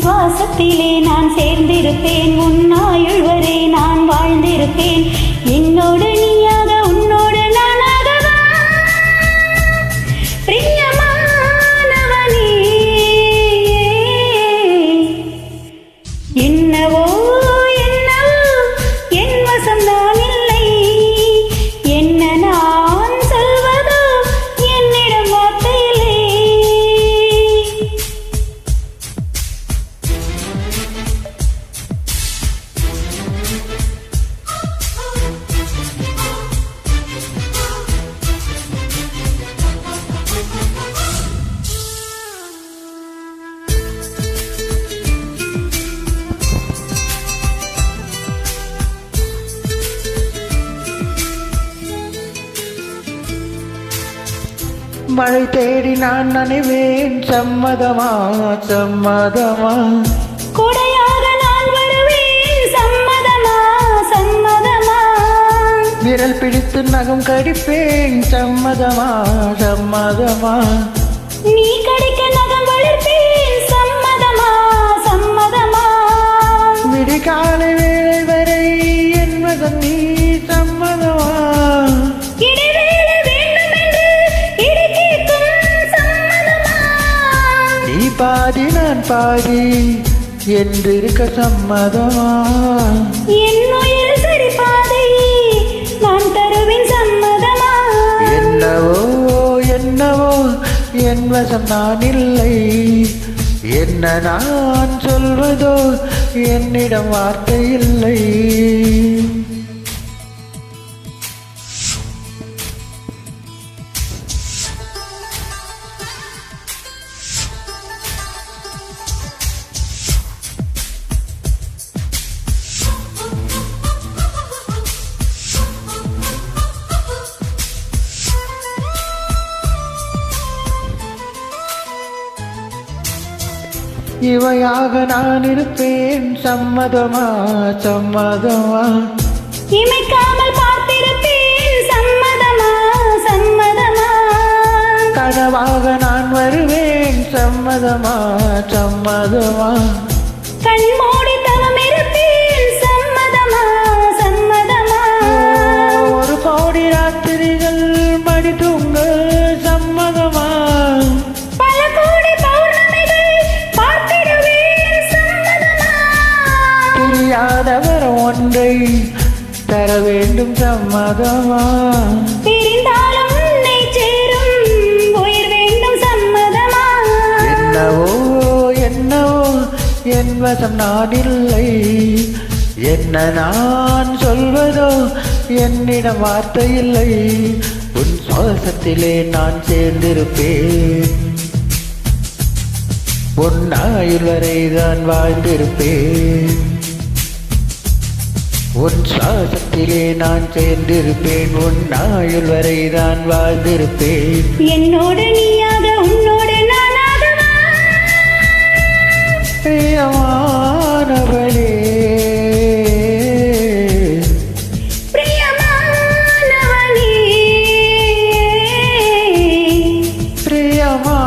சுவாசத்திலே நான் சேர்ந்திருப்பேன், உன் ஆயுள் வரை நான் வாழ்ந்திருப்பேன். என்னோடு நீயாக உன்னோடு நானாகவா பிரியமானவனே. என்னவோ என்னவோ என் வசம் நான் இல்லை, என்ன நான் சொல்வதோ என்னிடம் வார்த்தை இல்லை. மழை தேடி நான் நனைவேன், சம்மதமா சம்மதமா. கொடையாக நான் வருவேன், சம்மதமா சம்மதமா. விரல் பிடித்து நகம் கடிப்பேன், சம்மதமா சம்மதமா. நீ கடிக்க நகம் வளர்ப்பேன், சம்மதமா சம்மதமா. விடிகாலை வேளை வரை என்பதன் நீ சம்மதமா. இடைவேளை வேண்டும் என்று இடி கேட்கும், சம்மதமா. நீ பாதி நான் பாதி என்றிருக்க சம்மதமா. என் உயிர் சரி பாதை நான் தருவேன், சம்மதமா. என்னவோ என்னவோ என் வசம் நான் இல்லை, என்ன நான் சொல்வதோ என்னிடம் வார்த்தை இல்லை. இவையாக நான் இருப்பேன், சம்மதமா சம்மதமா. இமைக்காமல் பார்த்திருப்பேன், சம்மதமா சம்மதமா. கனவாக நான் வருவேன், சம்மதமா சம்மதமா. கண்மூடி தவம் இருப்பேன், சம்மதமா சம்மதமா. ஒரு கோடி ராத்திரிகள் மடி தூங்க சம்மதமா. பல கோடி பௌர்ணமிகள் பார்த்திடுவேன், சம்மதமா. தெரியாதவர் ஒன்றை தர வேண்டும், சம்மதமா. பிரிந்தாலும் உன்னை சேரும் உயிர் வேண்டும், சம்மதமா. என்னவோ என்னவோ என் வசம் நான் இல்லை, என்ன நான் சொல்வதோ என்னிடம் வார்த்தை இல்லை. உன் சுவாசத்திலே நான் சேர்ந்திருப்பேன், உன் ஆயுள் வரை தான் வாழ்ந்திருப்பேன். உன் சுவாசத்திலே நான் சேர்ந்திருப்பேன், உன் ஆயுள் வரை தான் வாழ்ந்திருப்பேன். என்னோடு நீயாக உன்னோடு நானாகவா பிரியமானவளே, பிரியமானவனே, பிரியமா